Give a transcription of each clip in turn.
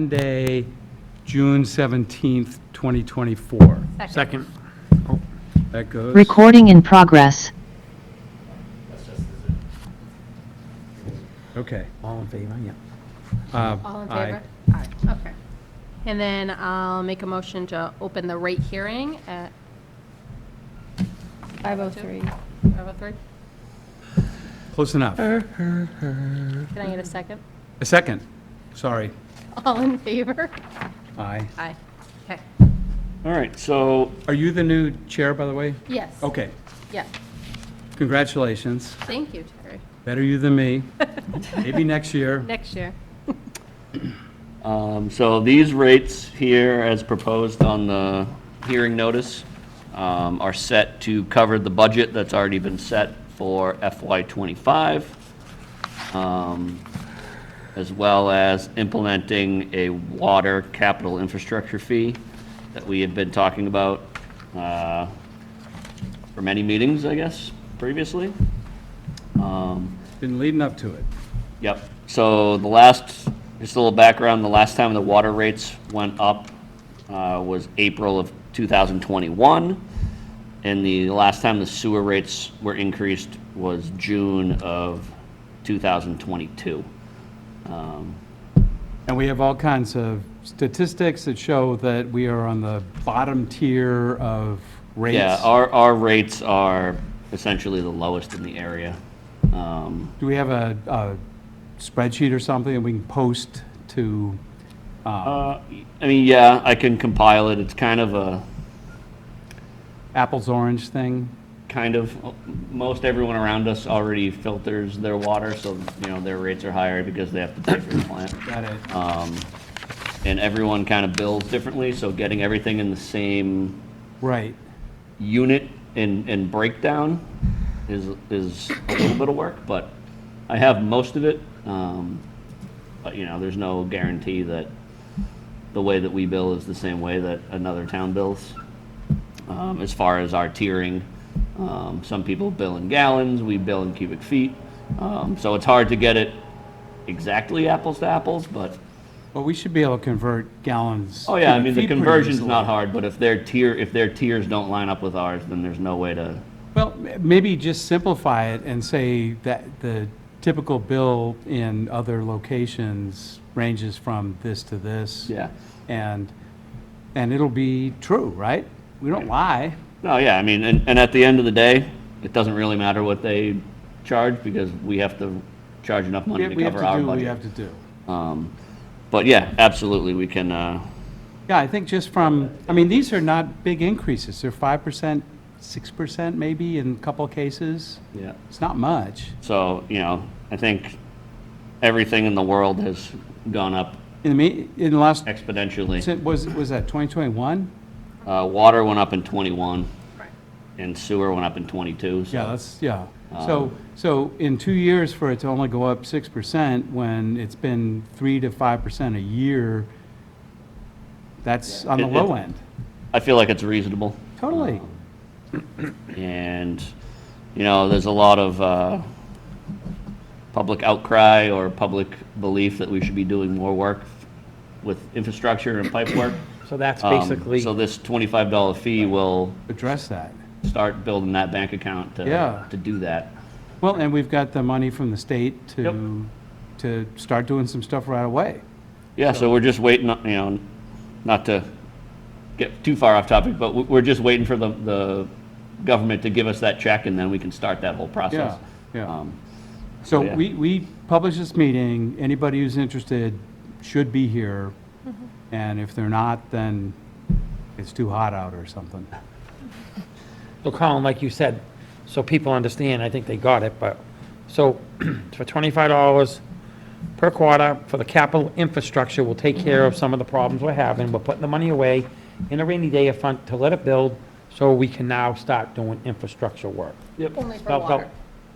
Monday, June 17th, 2024. Second. That goes. Recording in progress. Okay. All in favor, yeah. All in Aye. favor? Aye. Okay. And then I'll make a motion to open the rate hearing at 5:03. 5:03? Close enough. Can I get a second? A second. Sorry. All in favor? Aye. Aye. Okay. All right, so Are you the new chair, by the way? Yes. Okay. Yeah. Congratulations. Thank you, Terry. Better you than me. Maybe next year. Next year. so these rates here, as proposed on the hearing notice, are set to cover the budget that's already been set for FY25, as well as implementing a water capital infrastructure fee that we had been talking about for many meetings, I guess, previously. Been leading up to it. Yep. So the last, just a little background, the last time the water rates went up was April of 2021. And the last time the sewer rates were increased was June of 2022. And we have all kinds of statistics that show that we are on the bottom tier of rates. Yeah, our rates are essentially the lowest in the area. Do we have a spreadsheet or something that we can post to? I mean, yeah, I can compile it. It's kind of a, Apples orange thing? most everyone around us already filters their water, so, you know, their rates are higher because they have to pay for the plant. Got it. And everyone kind of bills differently, so getting everything in the same Right. unit and breakdown is a little bit of work, but I have most of it. But, you know, there's no guarantee that the way that we bill is the same way that another town bills. As far as our tiering, some people bill in gallons, we bill in cubic feet. So it's hard to get it exactly apples to apples, but, Well, we should be able to convert gallons. oh yeah, I cubic mean, the feet pretty conversion's easily. not hard, but if their tiers don't line up with ours, then there's no way to, Well, maybe just simplify it and say that the typical bill in other locations ranges from this to this. yeah. And it'll be true, right? We don't lie. No, yeah, I mean, and at the end of the day, it doesn't really matter what they charge because we have to charge enough money to We have cover to our do what we budget. have to do. But yeah, absolutely, we can, Yeah, I think just from, I mean, these are not big increases. They're 5%, 6% maybe in a couple of cases. yeah. It's not much. So, you know, I think everything in the world has gone up In the last, exponentially. was that 2021? Water went up in 21, Right. and sewer went up in 22, Yeah, so. yeah. So in 2 years for it to only go up 6% when it's been 3 to 5% a year, that's on the It- low end. I feel like it's reasonable. Totally. And, you know, there's a lot of public outcry or public belief that we should be doing more work with infrastructure and pipe work. So that's Um, basically, So this $25 fee will Address that. start building that bank account Yeah. to do that. Well, and we've got the money from the state Yep. to start doing some stuff right away. Yeah, so we're just waiting, you know, not to get too far off topic, but we're just waiting for the government to give us that check, and then we can start that whole process. Yeah, yeah. Um, So yeah. we publish this meeting, anybody who's interested should be here. And if they're not, then it's too hot out or something. so Colin, like you said, so people understand, I think they got it, but, so for $25 per quarter for the capital infrastructure, we'll take care of some of the problems we're having. We're putting the money away in a rainy day fund to let it build, so we can now start doing infrastructure work. Only for Spelled out water.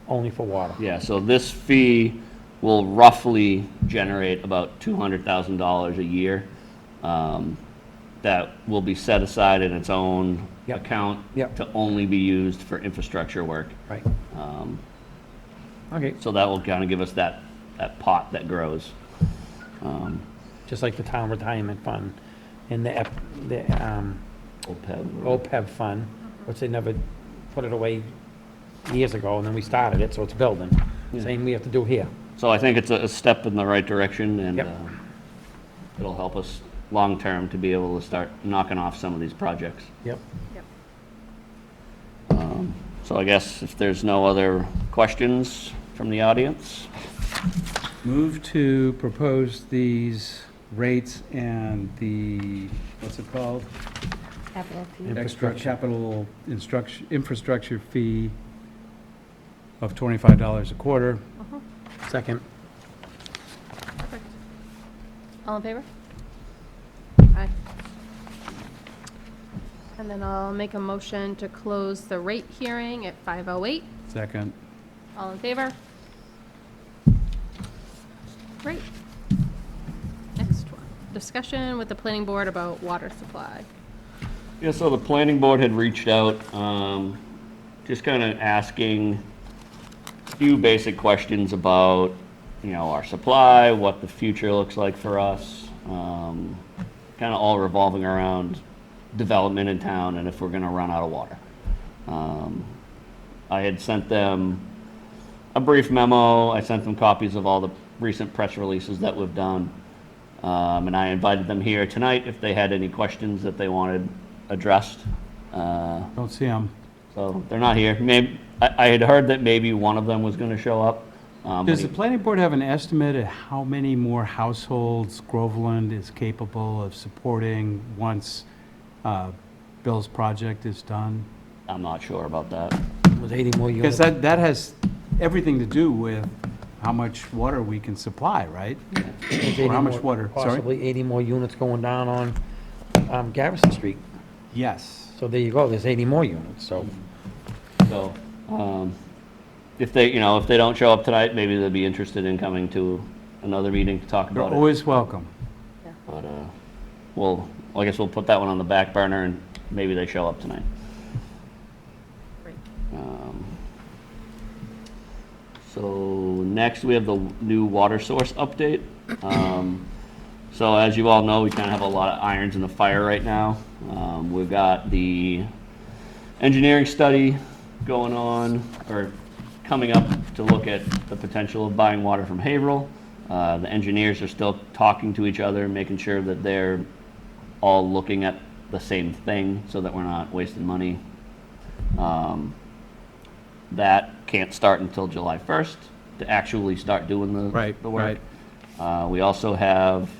Only for water. Yeah, so this fee will roughly generate about $200,000 a year. That will be set aside in its own Yep. account Yep. to only be used for infrastructure work. Right. Okay, So that will kind of give us that pot that grows. just like the town retirement fund and the OPEB. OPEB fund, which they never put it away years ago, and then we started it, so it's building. Yeah. Same we have to do here. So I think it's a step in the right direction, and Yep. it'll help us long-term to be able to start knocking off some of these projects. Yep. Yep. So I guess if there's no other questions from the audience, Move to propose these rates and the, what's it called? Capital fee. Extra capital infrastructure fee of $25 a quarter. Second. Perfect. All in favor? Aye. And then I'll make a motion to close the rate hearing at 5:08. Second. All in favor? Great. Next one, discussion with the planning board about water supply. yeah, so the planning board had reached out, just kind of asking a few basic questions about, our supply, what the future looks like for us, kind of all revolving around development in town and if we're going to run out of water. I had sent them a brief memo. I sent them copies of all the recent press releases that we've done. And I invited them here tonight if they had any questions that they wanted addressed. Don't see them. So they're not here. Maybe, I had heard that maybe one of them was going to show up. but Does he- the planning board have an estimate of how many more households Groveland is capable of supporting once Bill's project is done? I'm not sure about that. It was 80 more Because units. that has everything to do with how much water we can supply, right? There's 80 Or how much more- water? Sorry? Possibly 80 more units going down on Garrison Street. Yes. So there you go, there's 80 more units, so. So, if they, if they don't show up tonight, maybe they'll be interested in coming to another meeting to talk You're about it. always welcome. But, I guess we'll put that one on the back burner and maybe they show up tonight. Great. So next we have the new water source update. So as you all know, we kind of have a lot of irons in the fire right now. We've got the engineering study going on, or coming up to look at the potential of buying water from Haverhill. The engineers are still talking to each other, making sure that they're all looking at the same thing so that we're not wasting money. That can't start until July 1st to actually start doing the work. We also have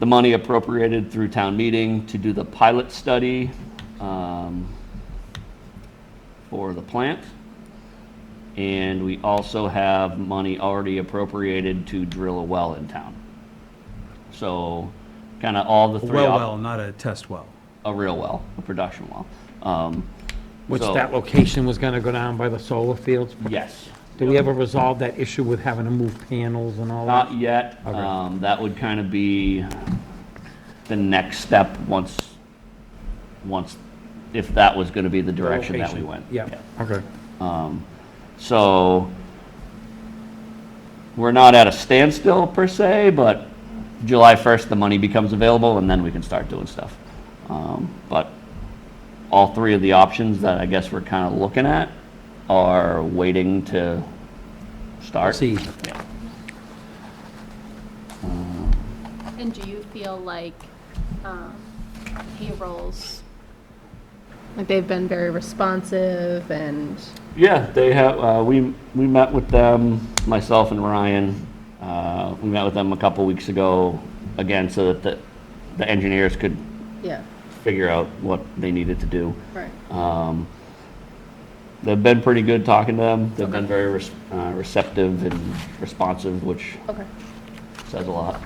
the money appropriated through town meeting to do the pilot study for the plant. And we also have money already appropriated to drill a well in town. So kind of all the A three. well, not a test well. A real well, a production well. Which So- that location was gonna go down by the solar fields? Yes. Did we ever resolve that issue with having to move panels and all that? Not yet. Okay. That would kind of be the next step once, if that was going to be the direction that we Location. went. Yeah, okay. So we're not at a standstill per se, but July 1st, the money becomes available and then we can start doing stuff. But all three of the options that I guess we're kind of looking at are waiting to start. See, Yeah. And do you feel like payrolls, like they've been very responsive and, Yeah, they have, we met with them, myself and Ryan. We met with them a couple weeks ago, again, so that the engineers could yeah, figure out what they needed to do. right, They've been pretty good talking to them. They've been Okay. very receptive and responsive, which okay, says a lot.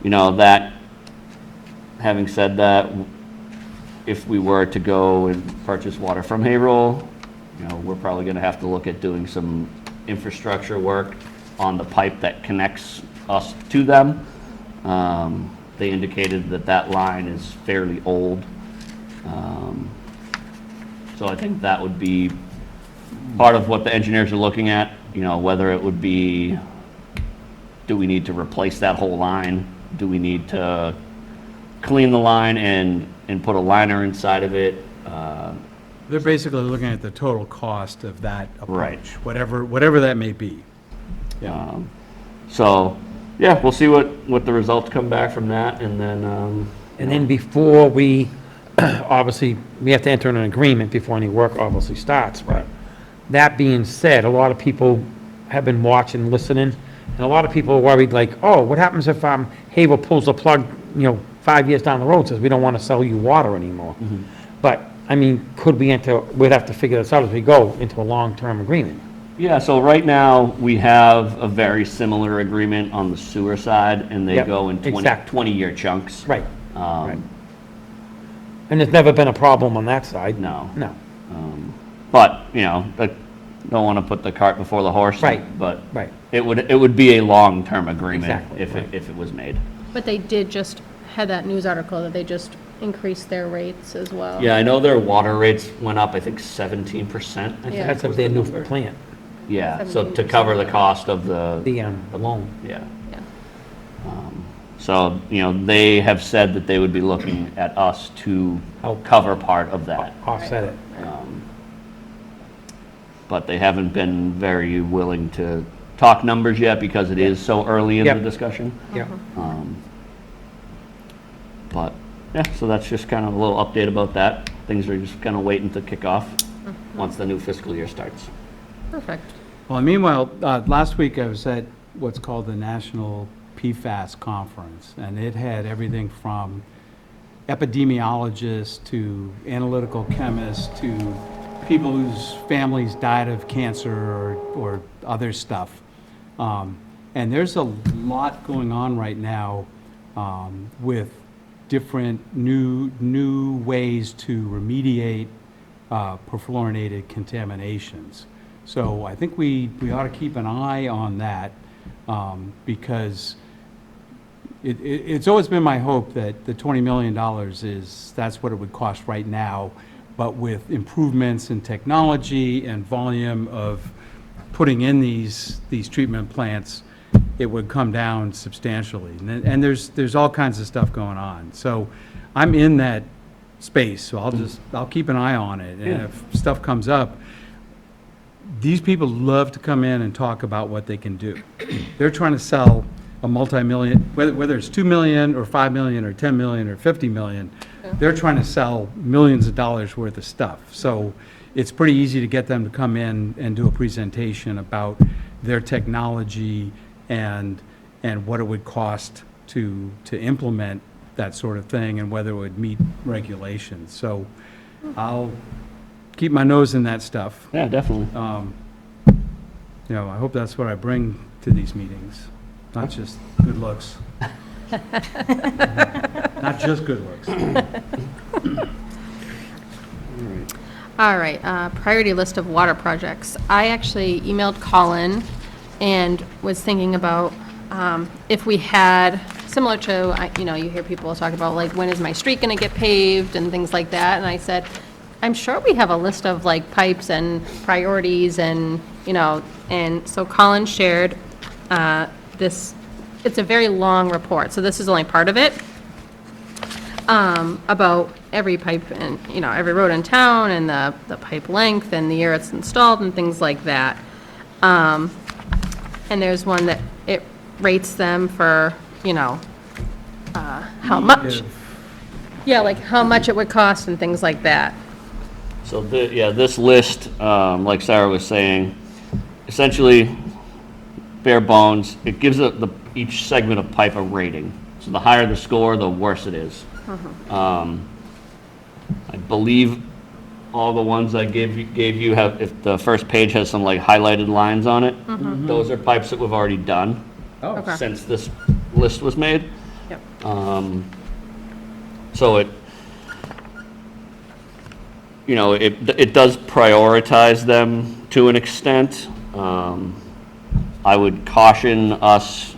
yeah, That, having said that, if we were to go and purchase water from Haverhill, we're probably gonna have to look at doing some infrastructure work on the pipe that connects us to them. They indicated that that line is fairly old. So I think that would be part of what the engineers are looking at, whether it would be do we need to replace that whole line? Do we need to clean the line and put a liner inside of it? They're basically looking at the total cost of that Right. approach, whatever that may be. So, yeah, we'll see what the results come back from that, and then, And then before we, obviously, we have to enter an agreement before any work obviously starts, but that being said, a lot of people have been watching, listening, and a lot of people are worried, like, oh, what happens if, Havel pulls the plug, 5 years down the road, says, we don't want to sell you water anymore? But, I mean, we'd have to figure this out as we go into a long-term agreement. yeah, so right now, we have a very similar agreement on the sewer side, and they Yep, go in exactly. 20-year chunks. Right. Right. And there's never been a problem on that side? No. No. But, I don't want to put the cart before the horse. Right, But right. it would be a long-term agreement Exactly, if right. it was made. But they did just, had that news article that they just increased their rates as well. Yeah, I know their water rates went up, I think 17%. I think Yeah. That's was of their the new number. plant, Yeah, so to cover the cost of the, the loan. yeah. Yeah. So, they have said that they would be looking at us to Help. cover part of that. Offset it. But they haven't been very willing to talk numbers yet because it is so early in the Yep. discussion. Yeah. But, yeah, so that's just kind of a little update about that. Things are just kind of waiting to kick off once the new fiscal year starts. Perfect. Well, meanwhile, last week I was at what's called the National PFAS Conference, and it had everything from epidemiologists to analytical chemists to people whose families died of cancer or other stuff. And there's a lot going on right now with different new ways to remediate perfluorinated contaminations. So I think we ought to keep an eye on that because it's always been my hope that the $20 million that's what it would cost right now, but with improvements in technology and volume of putting in these treatment plants, it would come down substantially. And there's all kinds of stuff going on. So I'm in that space, so I'll keep an eye on it. And if stuff comes up, these people love to come in and talk about what they can do. They're trying to sell a multi-million, whether it's 2 million or 5 million or 10 million or 50 million, they're trying to sell millions of dollars worth of stuff. So it's pretty easy to get them to come in and do a presentation about their technology and what it would cost to implement that sort of thing and whether it would meet regulations. So I'll keep my nose in that stuff. Yeah, definitely. I hope that's what I bring to these meetings, not just good looks. Not just good looks. All right, priority list of water projects. I actually emailed Colin and was thinking about if we had, similar to, you hear people talk about, like, when is my street going to get paved and things like that. And I said, I'm sure we have a list of, like, pipes and priorities and, and so Colin shared this, it's a very long report, so this is only part of it, about every pipe and, every road in town and the pipe length and the year it's installed and things like that. And there's one that it rates them for, how much. Yeah, like how much it would cost and things like that. So, this list, like Sarah was saying, essentially, bare bones, it gives each segment of pipe a rating. So the higher the score, the worse it is. I believe all the ones I gave you have, if the first page has some like highlighted lines on it, those are pipes that we've already done Okay. since this list was made. Yep. So it does prioritize them to an extent. I would caution us,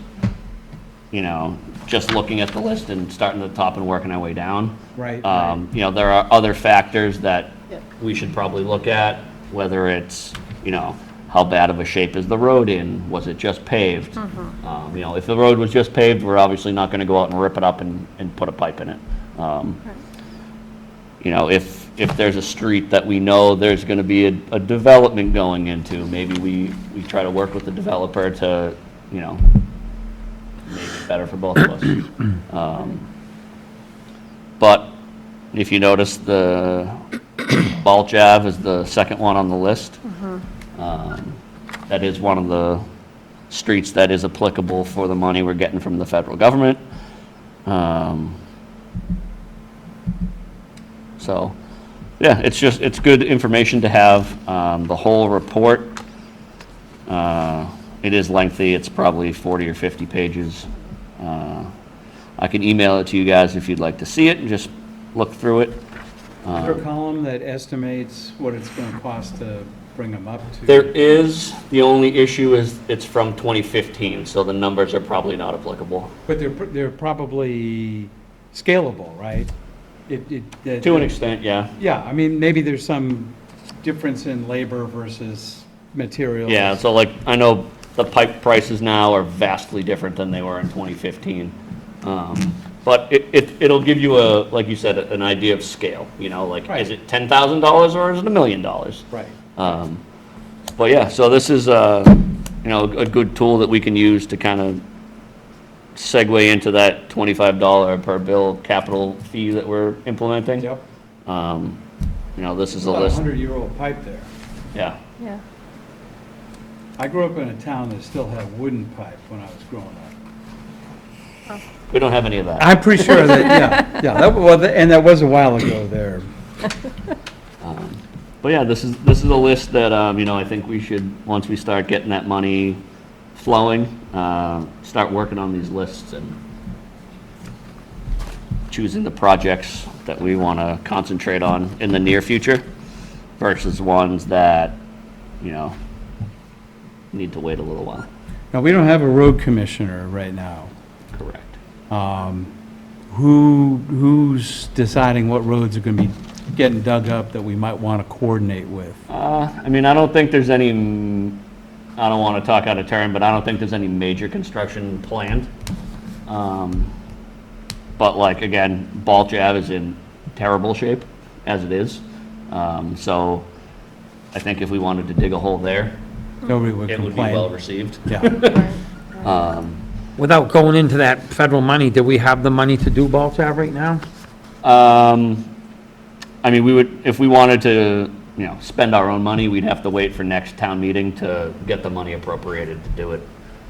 just looking at the list and starting at the top and working our way down. Right. There are other factors that Yep. we should probably look at, whether it's, how bad of a shape is the road in? Was it just paved? You know, if the road was just paved, we're obviously not gonna go out and rip it up and put a pipe in it. You know, if there's a street that we know there's gonna be a development going into, maybe we try to work with the developer to, you know, make it better for both of us. But if you notice, the Balch Ave is the second one on the list. That is one of the streets that is applicable for the money we're getting from the federal government. So, yeah, it's good information to have. The whole report, it is lengthy. It's probably 40 or 50 pages. I can email it to you guys if you'd like to see it and just look through it. Is there a column that estimates what it's going to cost to bring them up to? There is, the only issue is it's from 2015, so the numbers are probably not applicable. But they're probably scalable, right? To an extent, yeah. Yeah, I mean, maybe there's some difference in labor versus materials. Yeah, so like, I know the pipe prices now are vastly different than they were in 2015. But it'll give you like you said, an idea of scale, you know, like, Right. is it $10,000 or is it $1 million? Right. But yeah, so this is, you know, a good tool that we can use to kind of segue into that $25 per bill capital fee that we're implementing. Yep. You know, this is a About a list, 100-year-old pipe there. yeah. Yeah. I grew up in a town that still had wooden pipe when I was growing up. We don't have any of that. I'm pretty sure that, and that was a while ago there. But yeah, this is a list that, you know, I think we should, once we start getting that money flowing, start working on these lists and choosing the projects that we want to concentrate on in the near future versus ones that, you know, need to wait a little while. Now, we don't have a road commissioner right now. Correct. Who's deciding what roads are going to be getting dug up that we might want to coordinate with? I mean, I don't think there's any, I don't want to talk out of turn, but I don't think there's any major construction planned. But like, again, Balch Ave is in terrible shape as it is. So I think if we wanted to dig a hole there, Nobody would it would be well complain. received. Yeah. Without going into that federal money, do we have the money to do Balch Ave right now? I mean, we would, if we wanted to, you know, spend our own money, we'd have to wait for next town meeting to get the money appropriated to do it.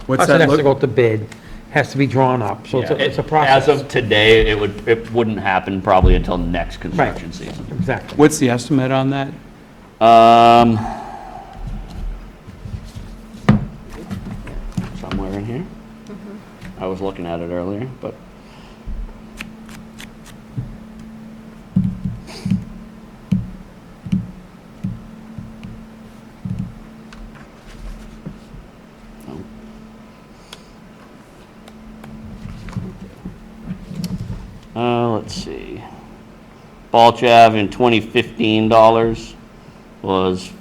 What's Plus, it that has to go look? to bid, has to be drawn up, so it's a process. As of today, it wouldn't happen probably until next construction Right. season. Exactly. What's the estimate on that? Somewhere in here. I was looking at it earlier, but. Let's see. Balch Ave in 2015 dollars was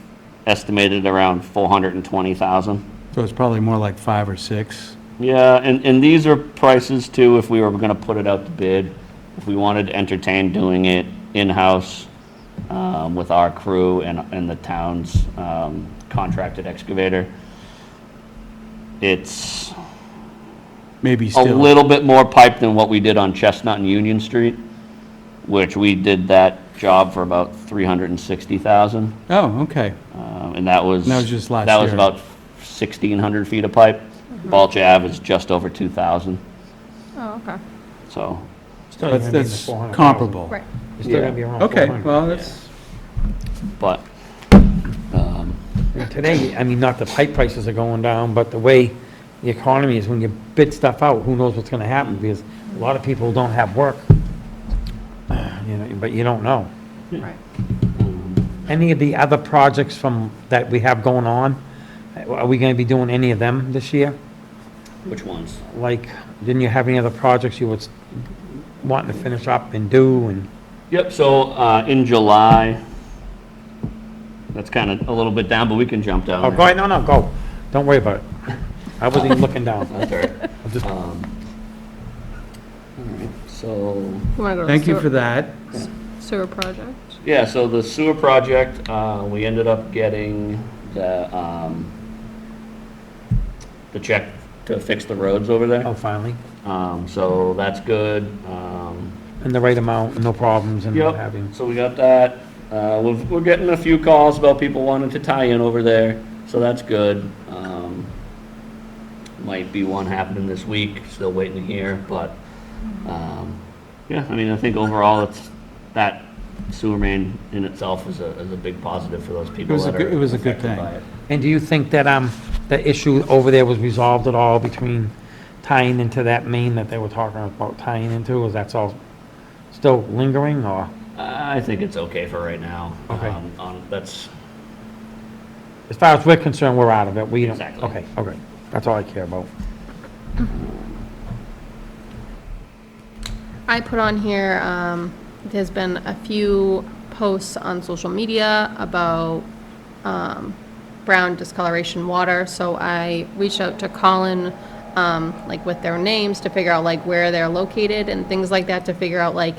estimated around 420,000. So it's probably more like 5 or 6. Yeah, and these are prices too, if we were gonna put it out to bid, if we wanted to entertain doing it in-house, with our crew and the town's, contracted excavator. It's Maybe a still. little bit more pipe than what we did on Chestnut and Union Street, which we did that job for about 360,000. Oh, okay. And that was. That was just last That was year. about 1,600 feet of pipe. Balch Ave is just over 2,000, Oh, okay. so. Still gonna be in the That's 400,000. comparable. Right. It's still gonna be around Okay, 400. well, that's, But, And today, I mean, not the pipe prices are going down, but the way the economy is, when you bid stuff out, who knows what's gonna happen, because a lot of people don't have work. You know, but you don't know. Right. Any of the other projects that we have going on, are we gonna be doing any of them this year? which ones? Like, didn't you have any other projects you was wanting to finish up and do, and? Yep, so, in July, that's kind of a little bit down, but we can jump down Oh, there. go ahead, no, go. Don't worry about it. I wasn't even looking down. That's all right. I'm just- All right, so, You wanna go to Thank you sewer- for that. Sewer project? yeah, so the sewer project, we ended up getting the check to fix the roads over Oh, there. finally. So that's good. And the right amount, and no problems and what have you. Yep, so we got that. We're getting a few calls about people wanting to tie in over there, so that's good. Might be one happening this week, still waiting to hear, but, yeah, I mean, I think overall, it's, that sewer main in itself is a big positive for those people was a that good- are it was a good affected thing. by it. And do you think that, the issue over there was resolved at all between tying into that main that they were talking about tying into? Is that all still lingering, or, I think it's okay for right now. Okay. That's, as far as we're concerned, we're out of it, we don't? Exactly. Okay, that's all I care about. I put on here, there's been a few posts on social media about brown discoloration water, so I reached out to Colin, like with their names to figure out like where they're located and things like that, to figure out like,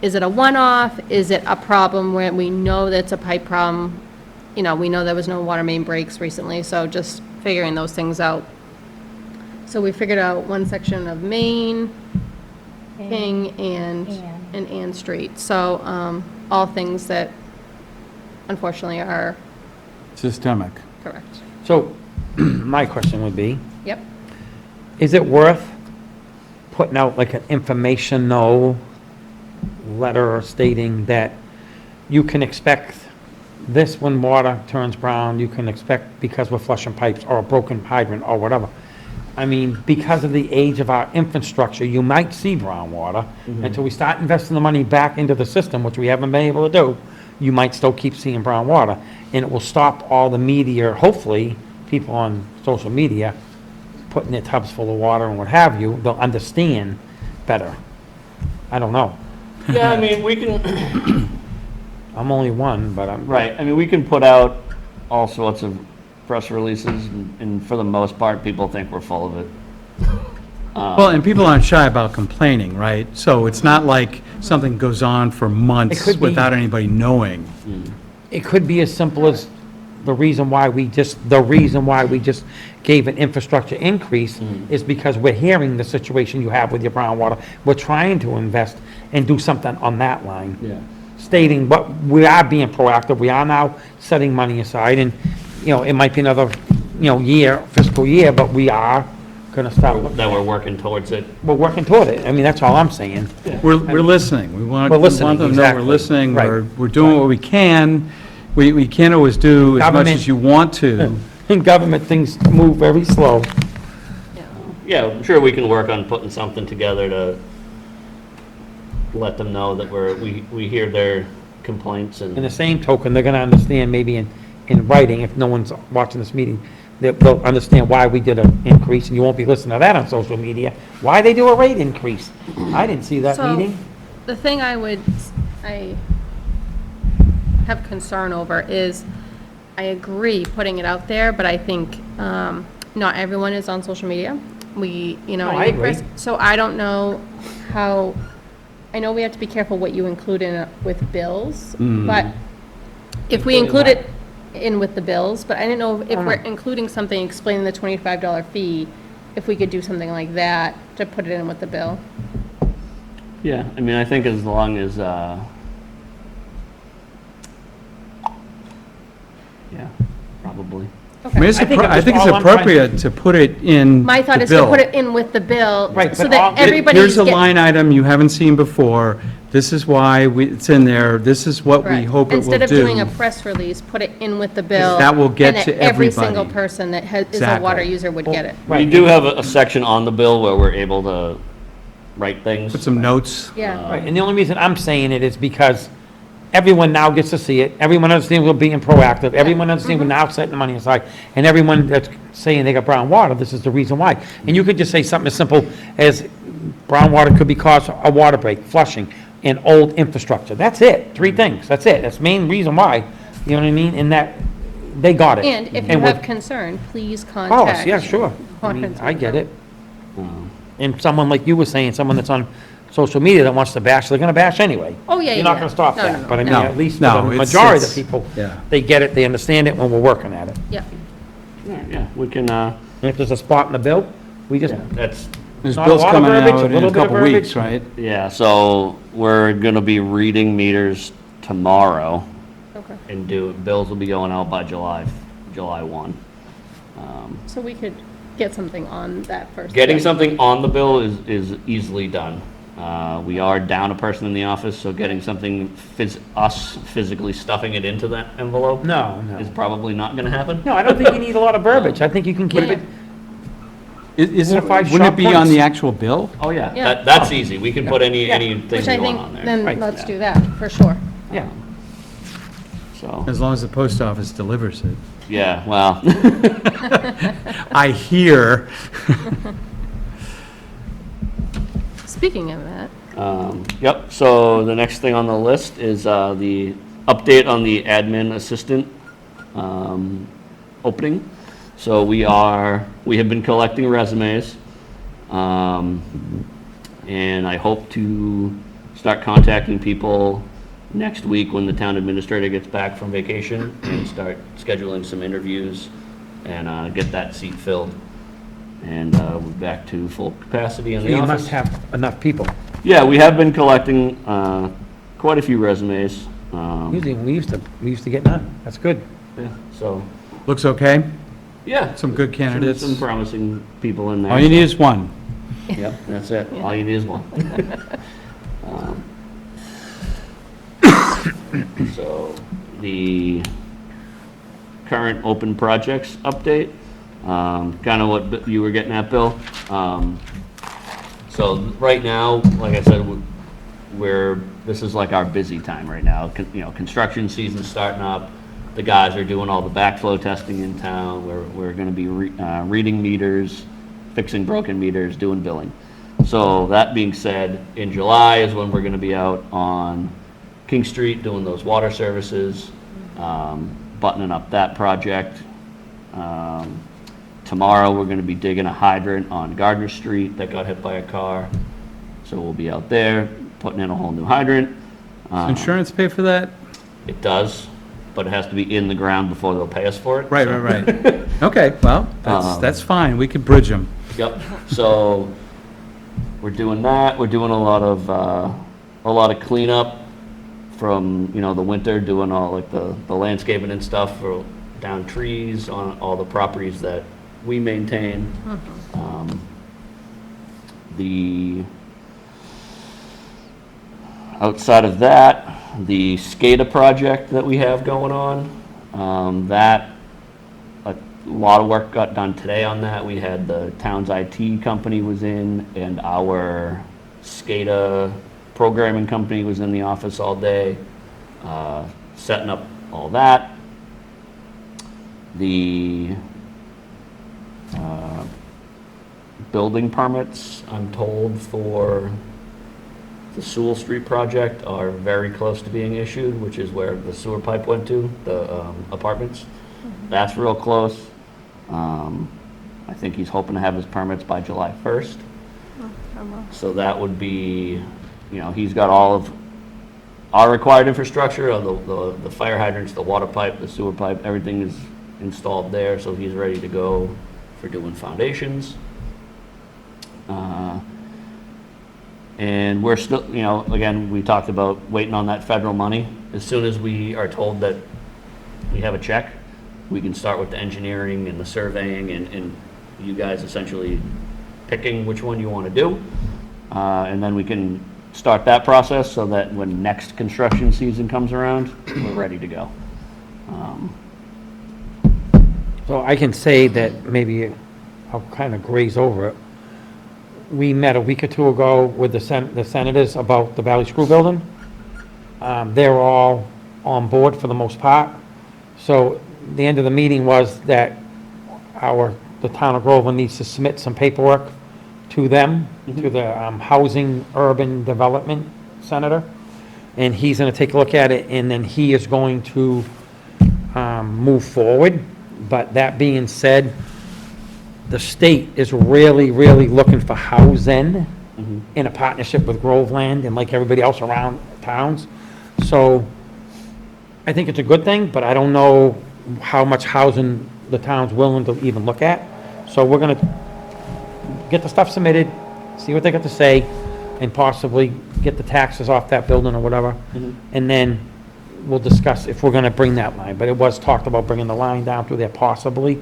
is it a one-off? Is it a problem where we know that's a pipe problem? You know, we know there was no water main breaks recently, so just figuring those things out. So we figured out one section of Main, King, and Ann Street. So, all things that unfortunately are Systemic. correct. So, my question would be, Yep. is it worth putting out like an informational letter stating that you can expect this when water turns brown, you can expect because we're flushing pipes or a broken hydrant or whatever? I mean, because of the age of our infrastructure, you might see brown water. Until we start investing the money back into the system, which we haven't been able to do, you might still keep seeing brown water. And it will stop all the media, hopefully, people on social media putting their tubs full of water and what have you, they'll understand better. I don't know. yeah, I mean, we can, I'm only one, but I'm. right, I mean, we can put out all sorts of press releases, and for the most part, people think we're full of it. Well, and people aren't shy about complaining, right? So it's not like something goes on for It months could be- without anybody knowing. It could be as simple as the reason why we just gave an infrastructure increase is because we're hearing the situation you have with your brown water. We're trying to invest and do something on that line. Yeah. Stating what, we are being proactive, we are now setting money aside, and, it might be another, fiscal year, but we are gonna start, That we're working towards it. we're working toward it. I mean, that's all I'm saying. We're listening. We want We're we want listening, them to know we're exactly. listening. Right. We're doing what we can. We can't always do as much Government- as you want to. In government, things move very slow. Yeah. Yeah, I'm sure we can work on putting something together to let them know that we hear their complaints In the and, same token, they're gonna understand maybe in writing, if no one's watching this meeting, they'll understand why we did an increase, and you won't be listening to that on social media. Why they do a rate increase? I didn't see that So, meeting. the thing I have concern over is, I agree putting it out there, but I think, not everyone is on social media. We, No, I agree. So I don't know how, I know we have to be careful what you include in it with bills, but if we include it in with the bills, but I didn't know if we're including something explaining the $25 fee, if we could do something like that to put it in with the bill. yeah, I mean, I think as long as, yeah, probably. I mean, I think I think it's all I'm trying- appropriate to put it in My thought the is to bill. put it in with the bill, Right, so but all- that everybody's Here's a line item you haven't seen before. This is why it's in there. This is what we Correct. hope it will do. Instead of doing a press release, put it in with the bill. That will get and to that every everybody. single person that is a Exactly. water user would get it. We do have a section on the bill where we're able to write things. Put some notes. Yeah. Right, and the only reason I'm saying it is because everyone now gets to see it, everyone understands we're being proactive, everyone understands we're now setting the money aside, and everyone that's saying they got brown water, this is the reason why. And you could just say something as simple as brown water could be caused a water break, flushing, and old infrastructure. That's it, 3 things, that's it, that's the main reason why. You know what I mean? And that, they got it. And if you with- have concern, please Of contact. course, yeah, sure. I mean, Lawrence I get it. Um, And someone like you were saying, someone that's on social media that wants to bash, they're gonna bash anyway. Oh, yeah, You're not yeah. gonna stop No, that. no, But I mean, no. at least for No, the it's- majority of it's- the people, yeah. they get it, they understand it when we're working at it. Yeah, Yeah, we can, And if there's a spot in the bill, we just, that's, There's Not a bills lot of coming verbiage, a out in little a bit of couple verbiage. weeks, right? yeah, so we're gonna be reading meters tomorrow okay. and bills will be going out by July 1. So we could get something on that first. Getting day. something on the bill is easily done. We are down a person in the office, so getting something, us physically stuffing it into that envelope no, is no. probably not gonna happen. No, I don't think you need a lot of verbiage. I think you can keep Yeah. it, Is it, 4 or 5 wouldn't it sharp be on points. the actual bill? Oh, yeah, Yeah. that's easy. We can put anything Which we I want think, on there. then Right. let's do that, for sure. yeah. So, As long as the post office delivers it. yeah, well, I hear. Speaking of that, yep, so the next thing on the list is the update on the admin assistant opening. So we have been collecting resumes, and I hope to start contacting people next week when the town administrator gets back from vacation and start scheduling some interviews and get that seat filled. And we're back to full capacity in the You office. must have enough people. Yeah, we have been collecting quite a few resumes. Usually, we used to get none. That's good. Yeah, so, Looks okay? yeah. Some good candidates? Some promising people in there. All you need is one. Yep, that's it. All you need is one. Um, So, the current open projects update, kind of what you were getting at, Bill. So right now, like I said, this is like our busy time right now. Construction season's starting up. The guys are doing all the backflow testing in town. We're gonna be reading meters, fixing broken meters, doing billing. So that being said, in July is when we're gonna be out on King Street doing those water services, buttoning up that project. Tomorrow, we're gonna be digging a hydrant on Gardner Street that got hit by a car. So we'll be out there, putting in a whole new hydrant. Does insurance pay for that? It does, but it has to be in the ground before they'll pay us for it. Right, so- right, right. Okay, well, that's fine. We could bridge them. Yep, so we're doing that, we're doing a lot of cleanup from, the winter, doing all like the landscaping and stuff for down trees on all the properties that we maintain. Outside of that, the SCADA project that we have going on, that a lot of work got done today on that. We had the town's IT company was in, and our SCADA programming company was in the office all day, setting up all that. The building permits, I'm told, for the Sewell Street project are very close to being issued, which is where the sewer pipe went to, the apartments. That's real close. I think he's hoping to have his permits by July 1st. So that would be, he's got all of our required infrastructure, the fire hydrants, the water pipe, the sewer pipe, everything is installed there, so he's ready to go for doing foundations. And we're still, again, we talked about waiting on that federal money. As soon as we are told that we have a check, we can start with the engineering and the surveying and you guys essentially picking which one you want to do. And then we can start that process so that when next construction season comes around, we're ready to go. So I can say that maybe I'll kind of graze over it. We met a week or two ago with the senators about the Valley Screw Building. They're all on board for the most part. So the end of the meeting was that the town of Groveland needs to submit some paperwork to them, to the Housing Urban Development Senator. And he's gonna take a look at it, and then he is going to move forward. But that being said, the state is really, really looking for housing in a partnership with Groveland and like everybody else around towns. So I think it's a good thing, but I don't know how much housing the town's willing to even look at. So we're gonna get the stuff submitted, see what they got to say, and possibly get the taxes off that building or whatever. And then we'll discuss if we're gonna bring that line. But it was talked about bringing the line down through there possibly.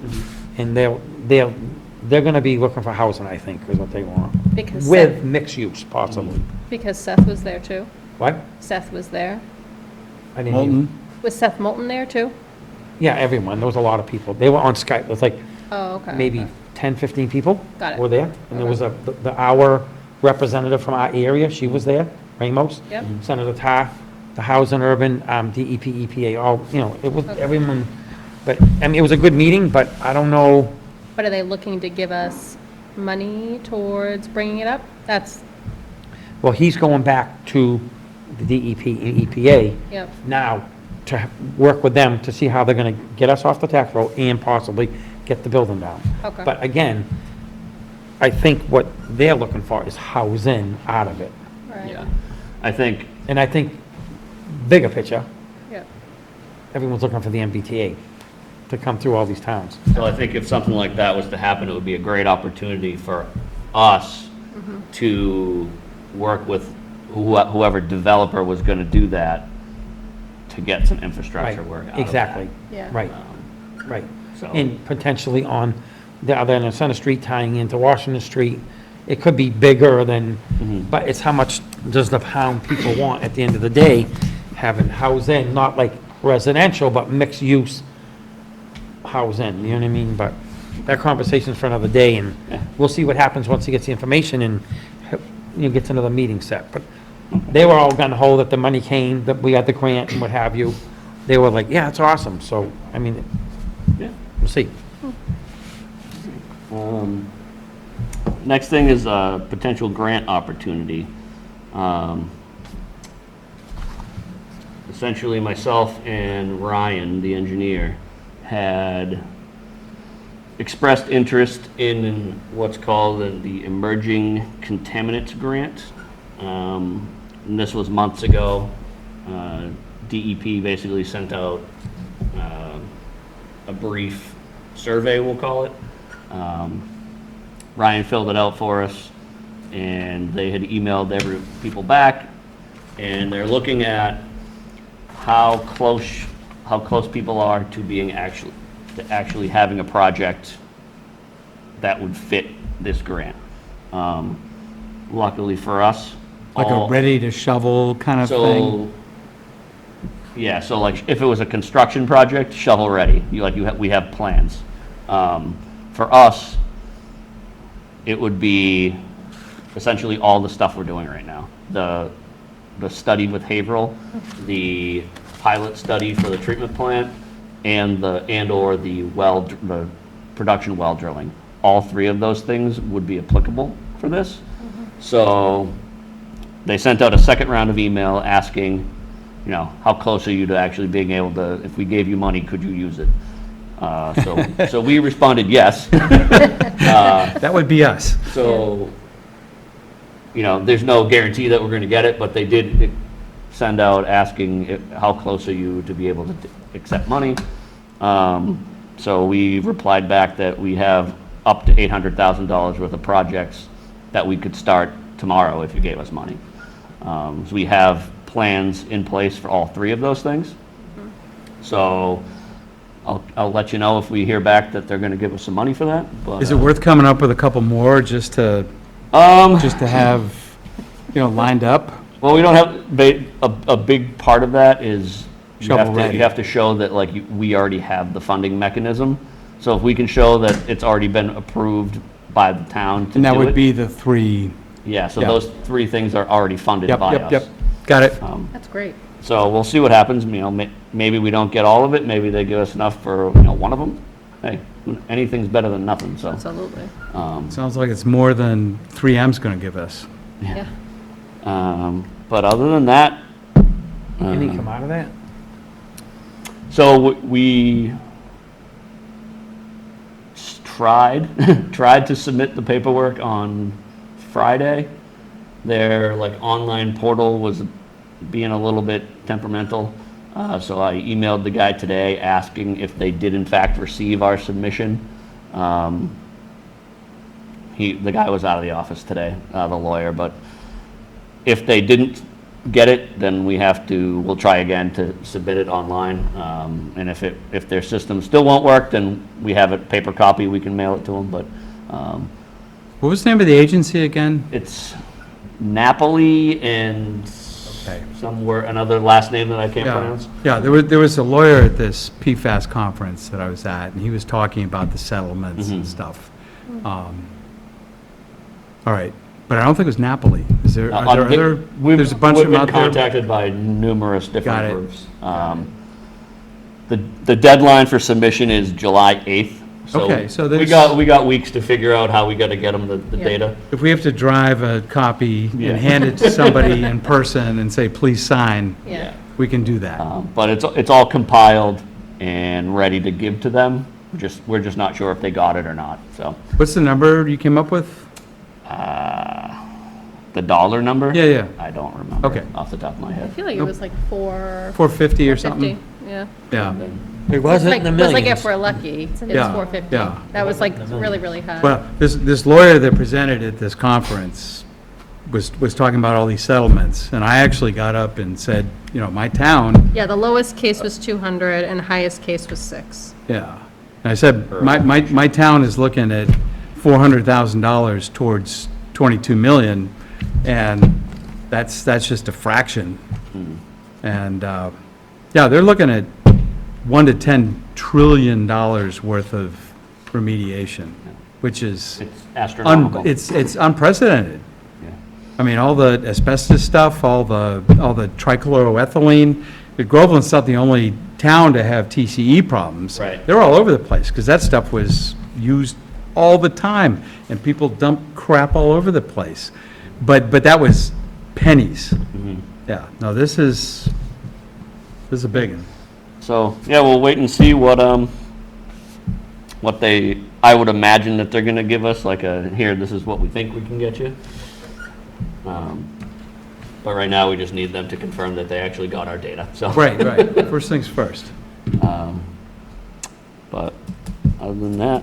And they're gonna be looking for housing, I think, is what they want. Because With Seth, mixed use possibly. because Seth was there too. What? Seth was there. I didn't hear you. Moulton, Was Seth Moulton there too? Yeah, everyone. There was a lot of people. They were on Skype. It was like Oh, okay. maybe 10, 15 people Got it. were there. And there was our representative from our area, she was there, Ramos. Yep. Senator Tar, the Housing Urban, DEP, EPA, all, it was Okay. everyone. But, I mean, it was a good meeting, but I don't know. But are they looking to give us money towards bringing it up? That's, Well, he's going back to the DEP and EPA yep, now to work with them to see how they're gonna get us off the tax roll and possibly get the building down. Okay. But again, I think what they're looking for is housing out of it. right. Yeah. I think, And I think, bigger picture, Yep. everyone's looking for the MBTA to come through all these towns. so I think if something like that was to happen, it would be a great opportunity for us to work with whoever developer was gonna do that to get some infrastructure Right, work out of that. exactly, Yeah. right, right. So, And potentially on the other end of Center Street tying into Washington Street, it could be bigger than, but it's how much does the town people want at the end of the day, having housing, not like residential, but mixed use housing, you know what I mean? But that conversation's for another day, and we'll see what happens once he gets the information and, gets another meeting set. But they were all gung ho that the money came, that we had the grant and what have you. They were like, yeah, it's awesome, so, I mean, yeah. we'll see. Next thing is a potential grant opportunity. Essentially, myself and Ryan, the engineer, had expressed interest in what's called the Emerging Contaminants Grant. And this was months ago. DEP basically sent out a brief survey, we'll call it. Ryan filled it out for us, and they had emailed people back, and they're looking at how close people are to being actually having a project that would fit this grant. Luckily for us, like a ready to shovel kind of thing? so, yeah, so like if it was a construction project, shovel ready, we have plans. For us, it would be essentially all the stuff we're doing right now. The study with Haverhill, the pilot study for the treatment plant, and the production well drilling. All three of those things would be applicable for this. So they sent out a second round of email asking, how close are you to actually being able to, if we gave you money, could you use it? So we responded yes. That would be us. So, there's no guarantee that we're gonna get it, but they did send out asking how close are you to be able to accept money. So we replied back that we have up to $800,000 worth of projects that we could start tomorrow if you gave us money. So we have plans in place for all three of those things. So I'll let you know if we hear back that they're gonna give us some money for that, but. Is it worth coming up with a couple more just to have, lined up? Well, we don't have, a big part of that is Shovel ready. you have to show that we already have the funding mechanism. So if we can show that it's already been approved by the town to And that do would it. be the three, Yeah, so yeah. those three things are already funded yep, by yep, us. yep, got it. That's great. So we'll see what happens, maybe we don't get all of it, maybe they give us enough for, one of them. Hey, anything's better than nothing, so. Absolutely. Sounds like it's more than 3M's gonna give us. Yeah. But other than that, Anything come out of that? So we tried to submit the paperwork on Friday. Their like online portal was being a little bit temperamental. So I emailed the guy today asking if they did in fact receive our submission. The guy was out of the office today, the lawyer, but if they didn't get it, then we'll try again to submit it online. And if their system still won't work, then we have a paper copy, we can mail it to them, but, What was the name of the agency again? it's Napoli and another last name that I can't pronounce. Yeah, there was a lawyer at this PFAS conference that I was at, and he was talking about the settlements and stuff. All right, but I don't think it was Napoli. Are there other, there's a bunch of them out We've been there? contacted by numerous Got different it. groups. The deadline for submission is July 8th. Okay, so we there's- got weeks to figure out how we got to get them the Yeah. data. If we have to drive a copy Yeah. and hand it to somebody in person and say, please sign, Yeah. we can do that. But it's all compiled and ready to give to them. We're just not sure if they got it or not, so. What's the number you came up with? The dollar number? Yeah, yeah. I don't remember. Okay. Off the top of my I head. feel like it was like 450 or 450, something? yeah. Yeah. It wasn't in the It was like millions. if we're lucky, it's Yeah, 450. yeah. That was like really, really high. Well, this lawyer that presented at this conference was talking about all these settlements, and I actually got up and said, you know, my town, Yeah, the lowest case was 200 and highest case was 6. yeah. And I said, my town is looking at $400,000 towards 22 million, and that's just a fraction. And, yeah, they're looking at $1 to $10 trillion worth of remediation, which is, It's astronomical. it's unprecedented. Yeah. I mean, all the asbestos stuff, all the trichloroethylene, Groveland's not the only town to have TCE problems. Right. They're all over the place, because that stuff was used all the time, and people dump crap all over the place. But that was pennies. Yeah, no, this is a big one. So, yeah, we'll wait and see what I would imagine that they're gonna give us, like here, this is what we think we can get you. But right now, we just need them to confirm that they actually got our data, so. Right. First things first. But other than that,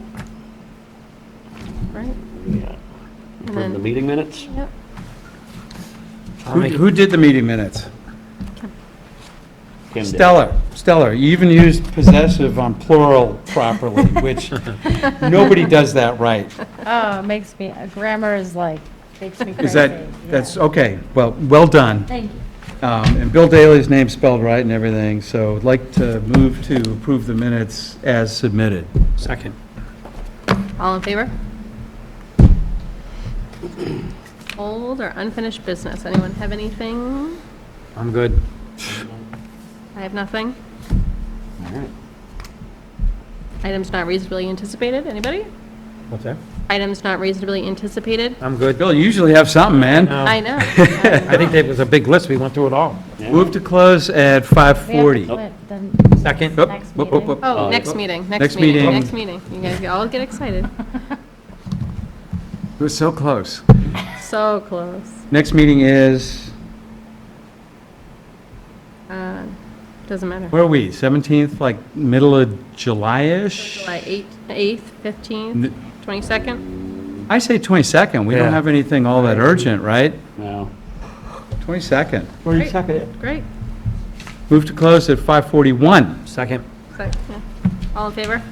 Right? we got And the then- meeting minutes. Yep. Who did the meeting minutes? Kim did. Stellar. You even used possessive on plural properly, which nobody does that right. Oh, it makes me, grammar is like, makes me crazy. Is that's, okay, well done. Thank you. And Bill Daly's name's spelled right and everything, so I'd like to move to approve the minutes as submitted. Second. All in favor? Old or unfinished business? Anyone have anything? I'm good. I have nothing. All right. Items not reasonably anticipated? Anybody? What's that? Items not reasonably anticipated? I'm good. Bill, you usually have something, man. No. I know. I think there was a big list. We went through it all. Yeah. Move to close at We have to 5:40. put the Second. Oop, next whoop, whoop, meeting. whoop. Oh, Oh, next oh. meeting, Next next meeting, meeting. next meeting. You guys all get excited. It was so close. So close. Next meeting is, Doesn't matter. where are we, 17th, like middle of July-ish? July 8th, 15th, 22nd? I say 22nd, we Yeah. don't have anything all that urgent, right? No. 22nd. Great. Move to close at 5:41. Second. Yeah. All in favor?